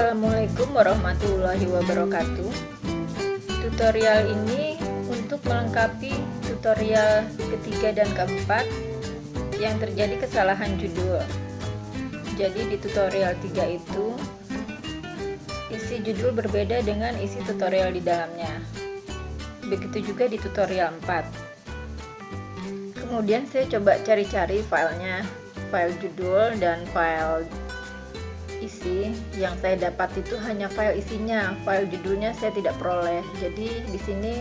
Assalamualaikum warahmatullahi wabarakatuh. Tutorial ini untuk melengkapi tutorial ketiga dan keempat yang terjadi kesalahan judul. Jadi di tutorial 3 itu isi judul berbeda dengan isi tutorial di dalamnya. Begitu juga di tutorial 4. Kemudian saya coba cari-cari filenya, file judul dan file isi. Yang saya dapat itu hanya file isinya, file judulnya saya tidak peroleh. Jadi di sini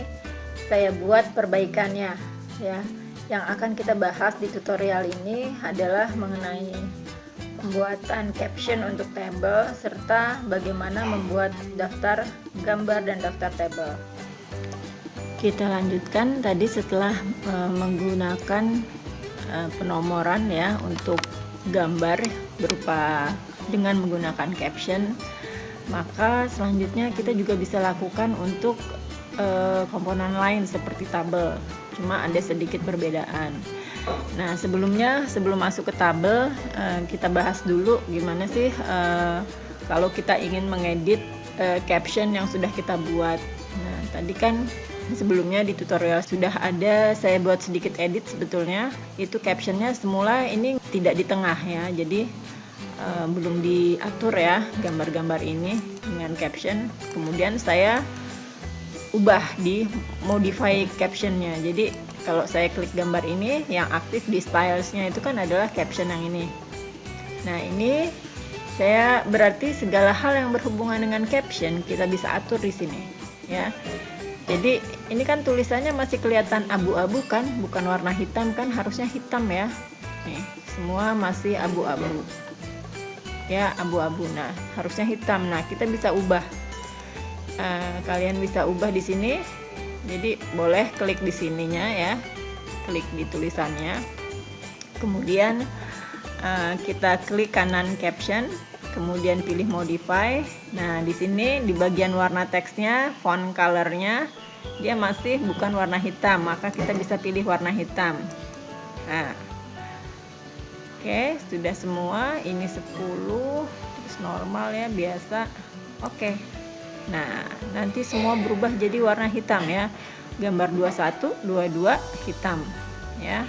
saya buat perbaikannya ya. Yang akan kita bahas di tutorial ini adalah mengenai pembuatan caption untuk tabel serta bagaimana membuat daftar gambar dan daftar tabel. Kita lanjutkan tadi setelah menggunakan penomoran ya untuk gambar berupa dengan menggunakan caption, maka selanjutnya kita juga bisa lakukan untuk komponen lain seperti tabel, cuma ada sedikit perbedaan. Nah sebelum masuk ke tabel, kita bahas dulu gimana sih kalau kita ingin mengedit caption yang sudah kita buat. Nah tadi kan sebelumnya di tutorial sudah ada saya buat sedikit edit. Sebetulnya itu captionnya semula ini tidak di tengah ya, jadi belum diatur ya gambar-gambar ini dengan caption. Kemudian saya ubah di modify captionnya. Jadi kalau saya klik gambar ini, yang aktif di stylesnya itu kan adalah caption yang ini. Nah ini saya berarti segala hal yang berhubungan dengan caption kita bisa atur di sini ya. Jadi ini kan tulisannya masih kelihatan abu-abu kan, bukan warna hitam kan, harusnya hitam ya. Nih semua masih abu-abu ya, abu-abu. Nah harusnya hitam. Nah kita bisa ubah, kalian bisa ubah di sini. Jadi boleh klik di sininya ya, klik di tulisannya, kemudian kita klik kanan caption, kemudian pilih modify. Nah di sini di bagian warna teksnya, font colornya dia masih bukan warna hitam, maka kita bisa pilih warna hitam. Nah oke, sudah semua. Ini 10 terus normal ya, biasa. Oke. Nah, nanti semua berubah jadi warna hitam ya. Gambar 21, 22 hitam ya.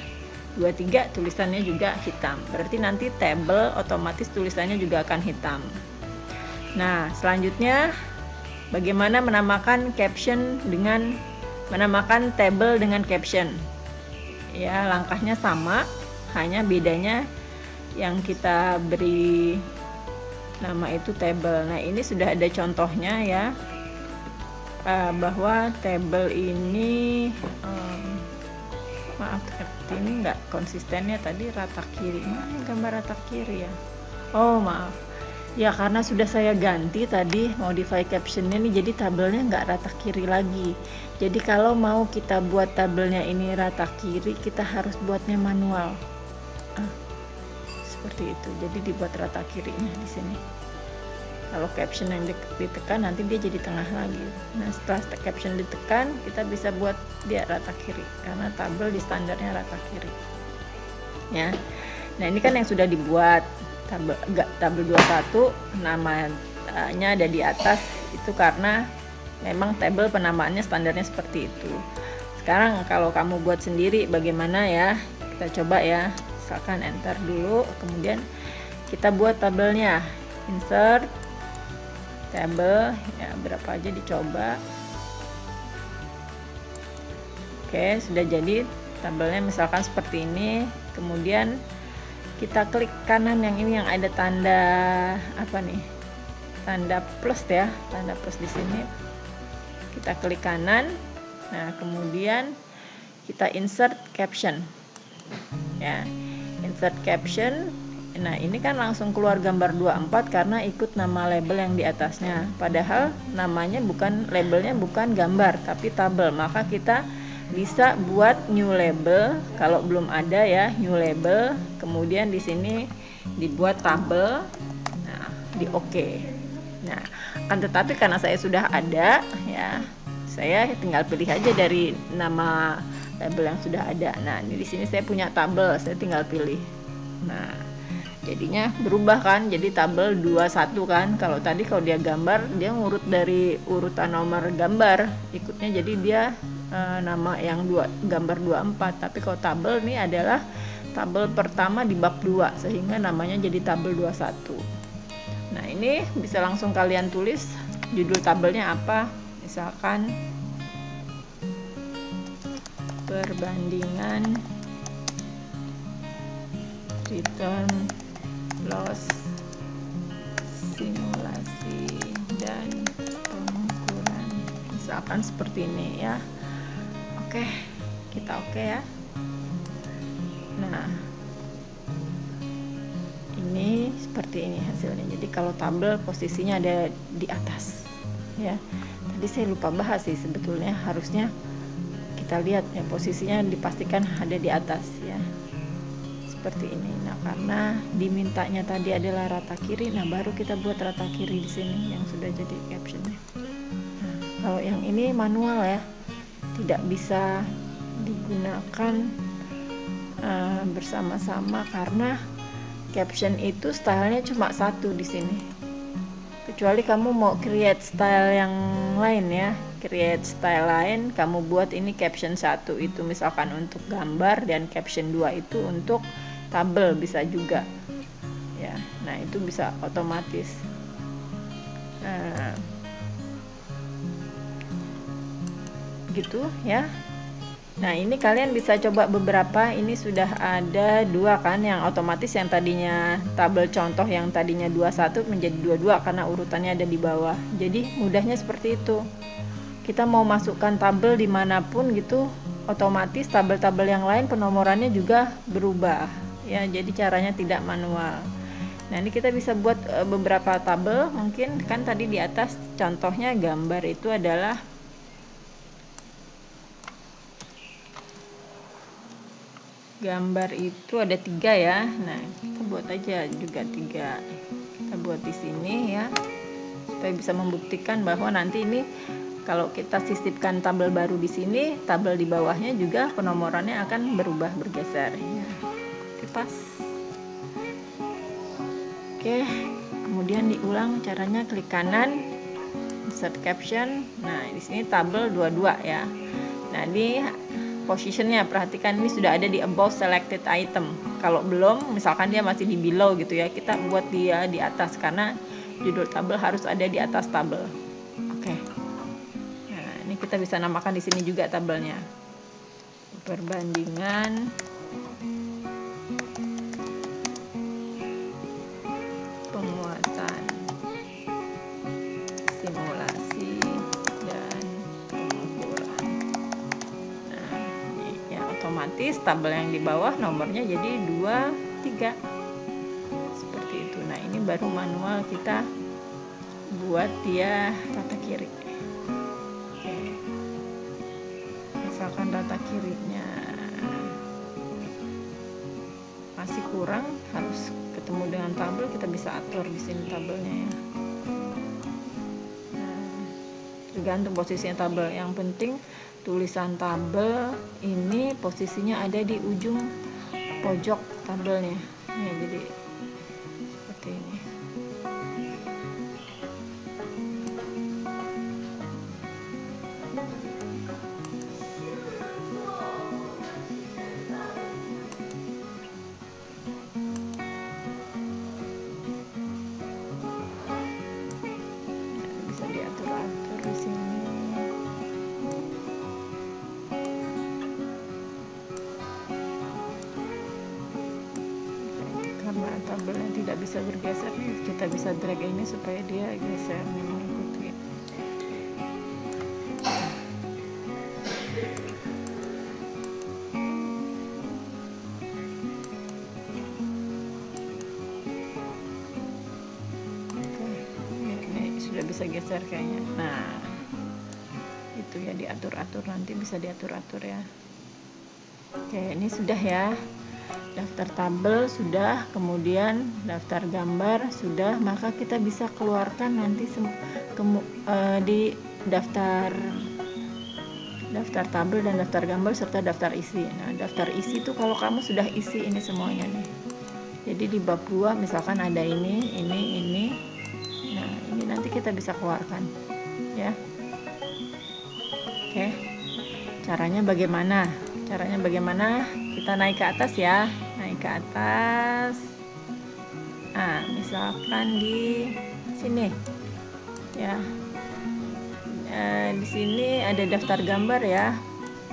23 tulisannya juga hitam. Berarti nanti tabel otomatis tulisannya juga akan hitam. Nah, selanjutnya bagaimana menamakan caption dengan menamakan tabel dengan caption. Ya, langkahnya sama, hanya bedanya yang kita beri nama itu tabel. Nah ini sudah ada contohnya ya, bahwa tabel ini maaf ini nggak konsistennya tadi rata kiri. Mana gambar rata kiri ya? Oh maaf ya, karena sudah saya ganti tadi modify captionnya nih, jadi tabelnya nggak rata kiri lagi. Jadi kalau mau kita buat tabelnya ini rata kiri, kita harus buatnya manual. Seperti itu, jadi dibuat rata kirinya di sini. Kalau caption yang ditekan nanti dia jadi tengah lagi. Nah setelah caption ditekan, kita bisa buat dia rata kiri karena tabel di standarnya rata kiri ya. Nah ini kan yang sudah dibuat tabel 21, namanya ada di atas, itu karena memang tabel penamaannya standarnya seperti itu. Sekarang kalau kamu buat sendiri bagaimana ya, kita coba ya. Misalkan enter dulu, kemudian kita buat tabelnya, insert tabel ya, berapa aja dicoba. Oke, sudah jadi tabelnya misalkan seperti ini. Kemudian kita klik kanan yang ini yang ada tanda apa nih, tanda plus ya, tanda plus di sini. Kita klik kanan. Nah kemudian kita insert caption ya, insert caption. Nah ini kan langsung keluar gambar 24 karena ikut nama label yang di atasnya, padahal namanya bukan, labelnya bukan gambar tapi tabel. Maka kita bisa buat new label kalau belum ada ya, new label, kemudian di sini dibuat tabel. Nah di OK. Nah akan tetapi karena saya sudah ada ya, saya tinggal pilih aja dari nama label yang sudah ada. Nah ini di sini saya punya tabel, saya tinggal pilih. Nah jadinya berubah kan, jadi tabel 21 kan. Kalau tadi kalau dia gambar, dia ngurut dari urutan nomor gambar ikutnya, jadi dia nama yang gambar 24. Tapi kalau tabel ini adalah tabel pertama di bab 2, sehingga namanya jadi tabel 21. Nah, ini bisa langsung kalian tulis judul tabelnya apa. Misalkan perbandingan return loss, simulasi, dan pengukuran. Misalkan seperti ini ya. Oke, kita oke ya. Nah, ini seperti ini hasilnya. Jadi kalau tabel posisinya ada di atas ya. Tadi saya lupa bahas sih, sebetulnya harusnya kita lihat ya posisinya, dipastikan ada di atas ya. Seperti ini. Nah, karena dimintanya tadi adalah rata kiri, nah baru kita buat rata kiri di sini yang sudah jadi captionnya. Nah, kalau yang ini manual ya, tidak bisa digunakan bersama-sama karena caption itu stylenya cuma satu di sini. Kecuali kamu mau create style yang lain ya, create style lain, kamu buat ini caption 1 itu misalkan untuk gambar, dan caption 2 itu untuk tabel, bisa juga ya. Nah, itu bisa otomatis. Gitu ya. Nah, ini kalian bisa coba beberapa. Ini sudah ada 2 kan, yang otomatis yang tadinya tabel contoh yang tadinya 21 menjadi 22 karena urutannya ada di bawah. Jadi mudahnya seperti itu. Kita mau masukkan tabel dimanapun gitu, otomatis tabel-tabel yang lain penomorannya juga berubah ya. Jadi caranya tidak manual. Nah, ini kita bisa buat beberapa tabel. Mungkin kan tadi di atas contohnya gambar itu adalah gambar itu ada 3 ya. Nah, kita buat aja juga 3. Kita buat di sini ya, supaya bisa membuktikan bahwa nanti ini kalau kita sisipkan tabel baru di sini, tabel di bawahnya juga penomorannya akan berubah, bergeser ya. Oke, pas. Oke, kemudian diulang caranya, klik kanan, insert caption. Nah, di sini tabel 22 ya. Nah, di positionnya perhatikan, ini sudah ada di above selected item. Kalau belum, misalkan dia masih di below gitu ya, kita buat dia di atas karena judul tabel harus ada di atas tabel. Oke. Nah, ini kita bisa namakan di sini juga tabelnya. Perbandingan penguatan, simulasi, dan pengukuran. Nah, ya otomatis tabel yang di bawah nomornya jadi 2, 3. Seperti itu. Nah, ini baru manual kita buat dia rata kiri. Oke. Misalkan rata kirinya masih kurang, harus ketemu dengan tabel, kita bisa atur di sini tabelnya ya. Nah, tergantung posisinya tabel. Yang penting tulisan tabel ini posisinya ada di ujung pojok tabelnya ya, jadi seperti ini. Bisa diatur-atur di sini. Karena tabelnya tidak bisa bergeser nih, kita bisa drag ini supaya dia geser mengikuti. Ini sudah bisa geser kayaknya. Nah, itu ya, diatur-atur, nanti bisa diatur-atur ya. Oke, ini sudah ya. Daftar tabel sudah, kemudian daftar gambar sudah, maka kita bisa keluarkan nanti di daftar tabel dan daftar gambar serta daftar isi. Nah, daftar isi itu kalau kamu sudah isi ini semuanya nih, Jadi di bab 2 misalkan ada ini. Nah, ini nanti kita bisa keluarkan ya. Oke. Caranya bagaimana? Kita naik ke atas ya. Naik ke atas. Nah, misalkan di sini ya. Di sini ada daftar gambar ya.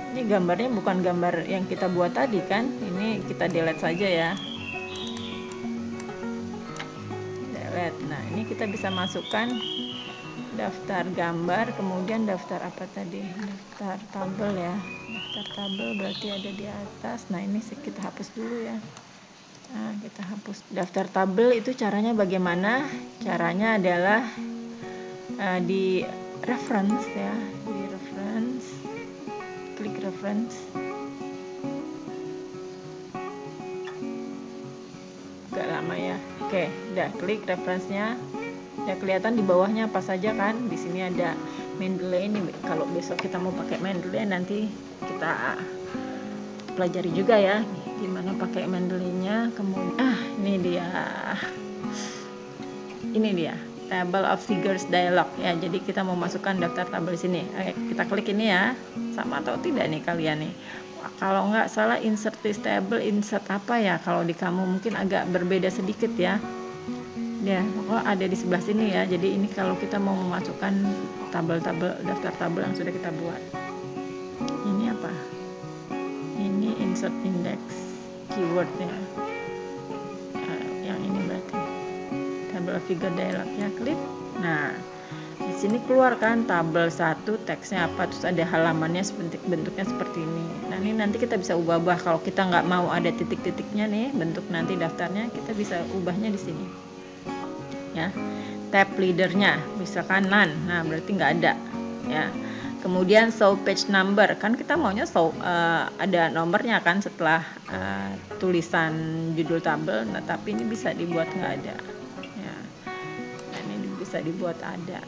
Ini gambarnya bukan gambar yang kita buat tadi kan. Ini kita delete saja ya. Nah, ini kita bisa masukkan daftar gambar, kemudian daftar apa tadi? Daftar tabel ya. Daftar tabel berarti ada di atas. Nah, ini kita hapus dulu ya. Nah, kita hapus. Daftar tabel itu caranya bagaimana? Caranya adalah di reference ya. Di reference. Klik reference. Agak lama ya. Oke, udah klik reference-nya. Udah kelihatan di bawahnya apa saja kan? Di sini ada Mendeley. Ini kalau besok kita mau pakai Mendeley nanti kita pelajari juga ya gimana pakai Mendeley-nya. Kemudian ini dia table of figures dialog ya. Jadi kita mau masukkan daftar tabel di sini. Oke, kita klik ini ya. Sama atau tidak nih kalian nih? Kalau nggak salah insert this table, insert apa ya? Kalau di kamu mungkin agak berbeda sedikit ya. Ya, ada di sebelah sini ya. Jadi ini kalau kita mau memasukkan tabel-tabel, daftar tabel yang sudah kita buat. Ini apa? Ini insert index keywordnya. Yang ini berarti table of figure dialog ya. Klik. Nah, di sini keluar kan tabel 1, teksnya apa, terus ada halamannya bentuknya seperti ini. Nah, ini nanti kita bisa ubah-ubah. Kalau kita nggak mau ada titik-titiknya nih, bentuk nanti daftarnya, kita bisa ubahnya di sini. Ya, tab leadernya misalkan none. Nah, berarti nggak ada. Ya. Kemudian show page number, kan kita maunya ada nomornya kan setelah tulisan judul tabel. Nah, tapi ini bisa dibuat nggak ada. Ya. Nah, ini bisa dibuat ada.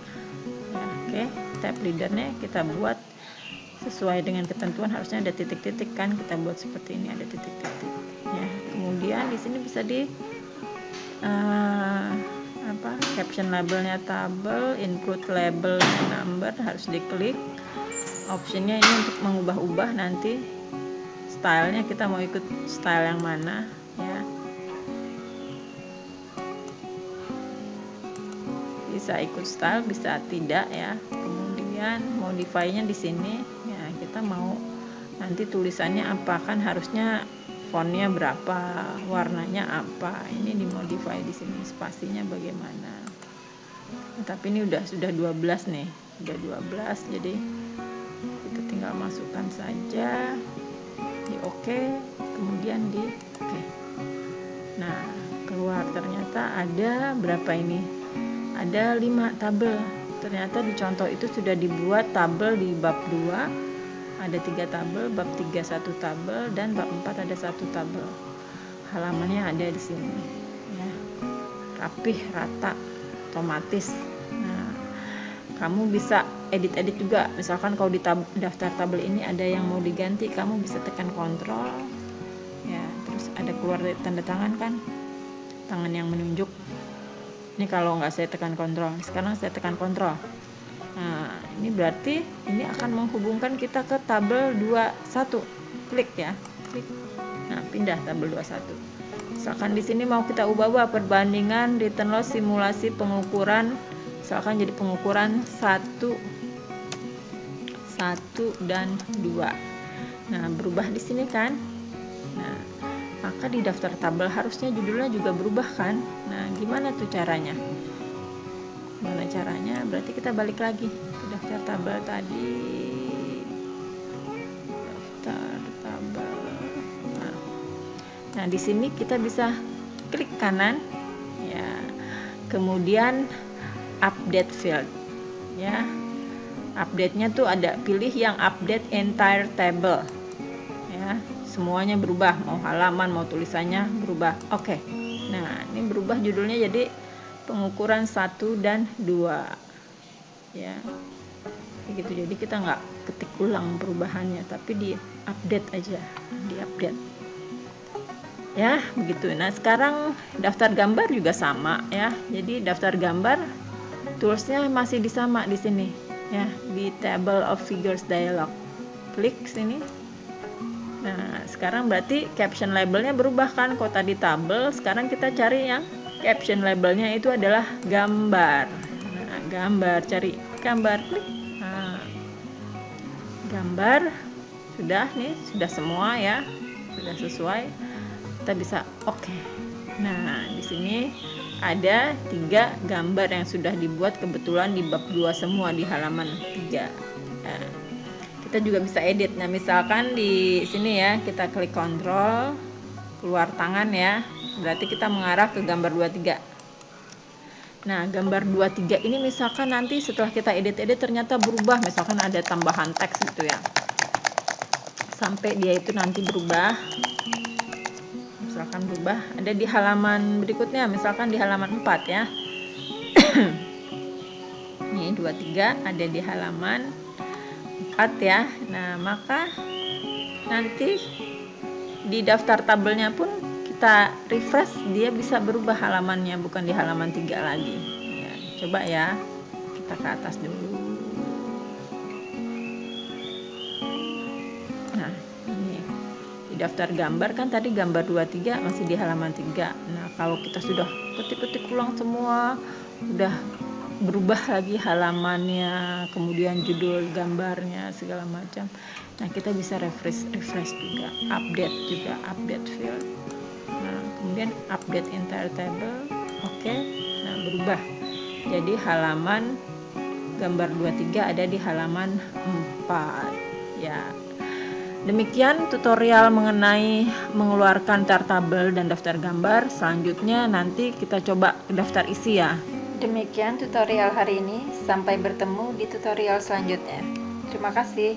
Ya, oke, tab leadernya kita buat sesuai dengan ketentuan, harusnya ada titik-titik kan, kita buat seperti ini, ada titik-titik ya. Kemudian di sini bisa di caption labelnya tabel, include label number, harus diklik. Optionnya ini untuk mengubah-ubah nanti stylenya, kita mau ikut style yang mana ya. Bisa ikut style, bisa tidak ya. Kemudian modify-nya di sini ya, kita mau nanti tulisannya apa, kan harusnya fontnya berapa, warnanya apa. Ini dimodify di sini, spasinya bagaimana. Nah, tapi ini sudah 12 nih, udah 12, jadi kita tinggal masukkan saja di oke, kemudian di oke. Nah, keluar ternyata ada berapa ini? Ada 5 tabel. Ternyata di contoh itu sudah dibuat tabel di bab 2 ada 3 tabel, bab 3 1 tabel, dan bab 4 ada 1 tabel. Halamannya ada di sini ya. Rapih, rata, otomatis. Nah, kamu bisa edit-edit juga. Misalkan kalau di daftar tabel ini ada yang mau diganti, kamu bisa tekan kontrol ya, terus ada keluar tanda tangan kan, tangan yang menunjuk. Ini kalau nggak saya tekan kontrol, sekarang saya tekan kontrol. Nah, ini berarti ini akan menghubungkan kita ke tabel 21. Klik ya, klik. Nah, pindah tabel 21. Misalkan di sini mau kita ubah-ubah perbandingan written loss simulasi pengukuran, misalkan jadi pengukuran 1 dan 2. Nah, berubah di sini kan. Nah, maka di daftar tabel harusnya judulnya juga berubah kan. Nah, gimana tuh caranya? Gimana caranya? Berarti kita balik lagi ke daftar tabel tadi. Daftar tabel. Nah, di sini kita bisa klik kanan ya. Kemudian update field ya. Update-nya tuh ada, pilih yang update entire table ya. Semuanya berubah, mau halaman, mau tulisannya berubah. Oke. Nah, ini berubah judulnya jadi pengukuran 1 dan 2 ya. Begitu, jadi kita nggak ketik ulang perubahannya, tapi di update aja, di update. Ya, begitu. Nah, sekarang daftar gambar juga sama ya. Jadi daftar gambar toolsnya masih sama di sini ya, di table of figures dialog. Klik sini. Nah, sekarang berarti caption labelnya berubah kan. Kalau tadi tabel, sekarang kita cari yang caption labelnya itu adalah gambar. Nah, gambar, cari gambar, klik. Nah, gambar sudah nih, sudah semua ya, sudah sesuai. Kita bisa oke. Nah, di sini ada 3 gambar yang sudah dibuat, kebetulan di bab 2 semua di halaman 3. Nah, kita juga bisa edit. Nah, misalkan di sini ya, kita klik kontrol, keluar tangan ya, berarti kita mengarah ke gambar 23. Nah, gambar 23 ini misalkan nanti setelah kita edit-edit ternyata berubah, misalkan ada tambahan teks gitu ya, sampai dia itu nanti berubah. Misalkan berubah, ada di halaman berikutnya, misalkan di halaman 4 ya. Ini 23 ada di halaman 4 ya. Nah, maka nanti di daftar tabelnya pun kita refresh, dia bisa berubah halamannya, bukan di halaman 3 lagi ya. Coba ya, kita ke atas dulu. Nah, ini di daftar gambar kan tadi gambar 23 masih di halaman 3. Nah, kalau kita sudah ketik-ketik ulang semua, udah berubah lagi halamannya, kemudian judul gambarnya segala macam. Nah, kita bisa refresh juga, update field. Nah, kemudian update entire table. Oke. Nah, berubah. Jadi halaman gambar 23 ada di halaman 4 ya. Demikian tutorial mengenai mengeluarkan chart tabel dan daftar gambar. Selanjutnya nanti kita coba daftar isi ya. Demikian tutorial hari ini. Sampai bertemu di tutorial selanjutnya. Terima kasih.